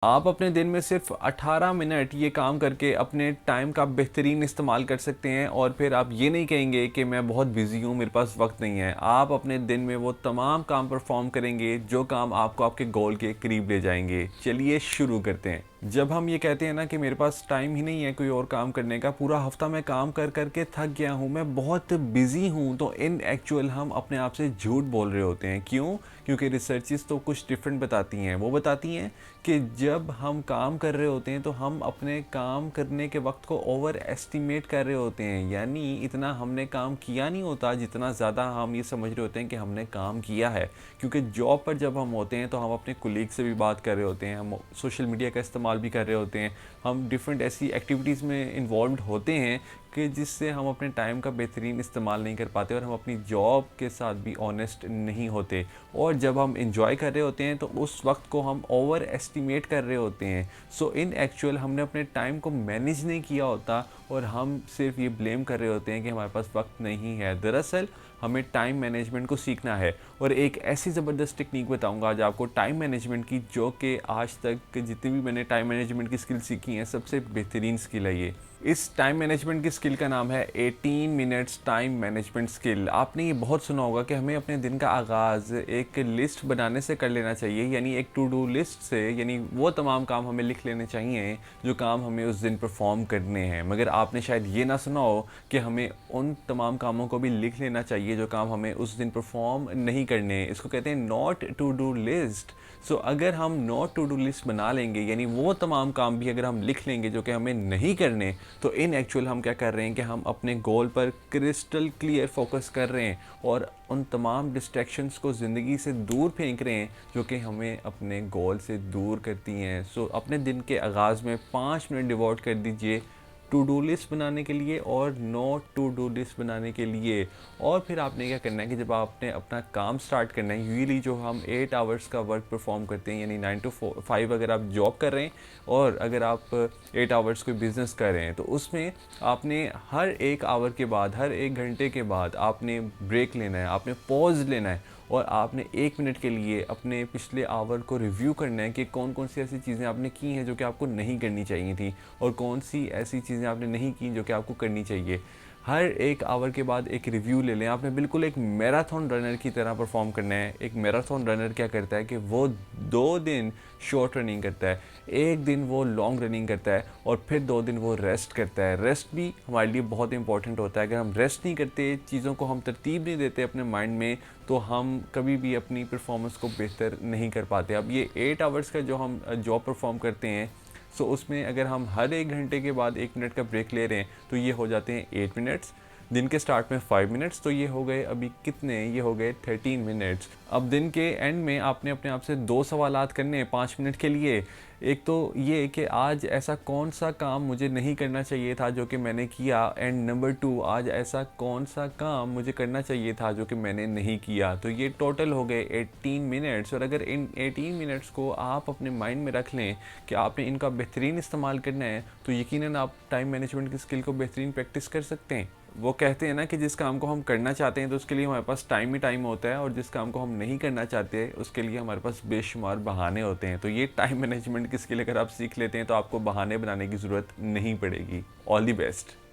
आप अपने दिन में सिर्फ 18 मिनट ये काम करके अपने टाइम का बेहतरीन इस्तेमाल कर सकते हैं और फिर आप ये नहीं कहेंगे कि मैं बहुत बिज़ी हूँ, मेरे पास वक्त नहीं है। आप अपने दिन में वो तमाम काम परफॉर्म करेंगे जो काम आपको आपके गोल के करीब ले जाएंगे। चलिए शुरू करते हैं। जब हम ये कहते हैं ना कि मेरे पास टाइम ही नहीं है कोई और काम करने का, पूरा हफ्ता मैं काम कर कर के थक गया हूँ, मैं बहुत बिज़ी हूँ, तो इन एक्चुअल हम अपने आप से झूठ बोल रहे होते हैं। क्यों? क्योंकि रिसर्चेस तो कुछ डिफरेंट बताती हैं। वो बताती हैं कि जब हम काम कर रहे होते हैं तो हम अपने काम करने के वक्त को ओवर एस्टिमेट कर रहे होते हैं, यानी इतना हमने काम किया नहीं होता जितना ज़्यादा हम ये समझ रहे होते हैं कि हमने काम किया है। क्योंकि जॉब पर जब हम होते हैं तो हम अपने कोलीग से भी बात कर रहे होते हैं, हम सोशल मीडिया का इस्तेमाल भी कर रहे होते हैं, हम डिफरेंट ऐसी एक्टिविटीज़ में इन्वॉल्व होते हैं कि जिससे हम अपने टाइम का बेहतरीन इस्तेमाल नहीं कर पाते और हम अपनी जॉब के साथ भी ऑनेस्ट नहीं होते। और जब हम इंजॉय कर रहे होते हैं तो उस वक्त को हम ओवर एस्टिमेट कर रहे होते हैं। सो इन एक्चुअल हमने अपने टाइम को मैनेज नहीं किया होता और हम सिर्फ ये ब्लेम कर रहे होते हैं कि हमारे पास वक्त नहीं है। दरअसल हमें टाइम मैनेजमेंट को सीखना है और एक ऐसी ज़बरदस्त टेक्निक बताऊंगा आज आपको टाइम मैनेजमेंट की, जो कि आज तक जितनी भी मैंने टाइम मैनेजमेंट की स्किल सीखी हैं सबसे बेहतरीन स्किल है ये। इस टाइम मैनेजमेंट की स्किल का नाम है 18 मिनट्स टाइम मैनेजमेंट स्किल। आपने ये बहुत सुना होगा कि हमें अपने दिन का आगाज़ एक लिस्ट बनाने से कर लेना चाहिए, यानी एक टू डू लिस्ट से, यानी वो तमाम काम हमें लिख लेने चाहिए जो काम हमें उस दिन परफॉर्म करने हैं। मगर आपने शायद ये ना सुना हो कि हमें उन तमाम कामों को भी लिख लेना चाहिए जो काम हमें उस दिन परफॉर्म नहीं करने। इसको कहते हैं नॉट टू डू लिस्ट। सो अगर हम नॉट टू डू लिस्ट बना लेंगे, यानी वो तमाम काम भी अगर हम लिख लेंगे जो कि हमें नहीं करने, तो इन एक्चुअल हम क्या कर रहे हैं कि हम अपने गोल पर क्रिस्टल क्लियर फोकस कर रहे हैं और उन तमाम डिस्ट्रैक्शंस को ज़िंदगी से दूर फेंक रहे हैं जो कि हमें अपने गोल से दूर करती हैं। सो अपने दिन के आगाज़ में 5 मिनट डिवोट कर दीजिए टू डू लिस्ट बनाने के लिए और नॉट टू डू लिस्ट बनाने के लिए। और फिर आपने क्या करना है कि जब आपने अपना काम स्टार्ट करना है, यूजली जो हम 8 आवर्स का वर्क परफॉर्म करते हैं, यानी 9 to 5 अगर आप जॉब कर रहे हैं और अगर आप 8 आवर्स कोई बिज़नेस कर रहे हैं, तो उसमें आपने हर एक आवर के बाद, हर एक घंटे के बाद आपने ब्रेक लेना है, आपने पॉज लेना है और आपने 1 मिनट के लिए अपने पिछले आवर को रिव्यू करना है कि कौन कौन सी ऐसी चीज़ें आपने की हैं जो कि आपको नहीं करनी चाहिए थी और कौन सी ऐसी चीज़ें आपने नहीं की जो कि आपको करनी चाहिए। हर एक आवर के बाद एक रिव्यू ले लें। आपने बिल्कुल एक मैराथन रनर की तरह परफॉर्म करना है। एक मैराथन रनर क्या करता है कि वो 2 दिन शॉर्ट रनिंग करता है, एक दिन वो लॉन्ग रनिंग करता है और फिर 2 दिन वो रेस्ट करता है। रेस्ट भी हमारे लिए बहुत इंपॉर्टेंट होता है। अगर हम रेस्ट नहीं करते, चीज़ों को हम तरतीब नहीं देते अपने माइंड में, तो हम कभी भी अपनी परफॉर्मेंस को बेहतर नहीं कर पाते। अब ये 8 आवर्स का जो हम जॉब परफॉर्म करते हैं, सो उसमें अगर हम हर एक घंटे के बाद 1 मिनट का ब्रेक ले रहे हैं तो ये हो जाते हैं 8 मिनट्स। दिन के स्टार्ट में 5 मिनट्स, तो ये हो गए अभी कितने, ये हो गए 13 मिनट्स। अब दिन के एंड में आपने अपने आप से 2 सवालात करने हैं 5 मिनट के लिए। एक तो ये कि आज ऐसा कौन सा काम मुझे नहीं करना चाहिए था जो कि मैंने किया, एंड नंबर 2, आज ऐसा कौन सा काम मुझे करना चाहिए था जो कि मैंने नहीं किया। तो ये टोटल हो गए 18 मिनट्स। और अगर इन 18 मिनट्स को आप अपने माइंड में रख लें कि आपने इनका बेहतरीन इस्तेमाल करना है, तो यकीनन आप टाइम मैनेजमेंट की स्किल को बेहतरीन प्रैक्टिस कर सकते हैं। वो कहते हैं ना कि जिस काम को हम करना चाहते हैं तो उसके लिए हमारे पास टाइम ही टाइम होता है, और जिस काम को हम नहीं करना चाहते उसके लिए हमारे पास बेशुमार बहाने होते हैं। तो ये टाइम मैनेजमेंट की स्किल अगर आप सीख लेते हैं तो आपको बहाने बनाने की ज़रूरत नहीं पड़ेगी। All the best.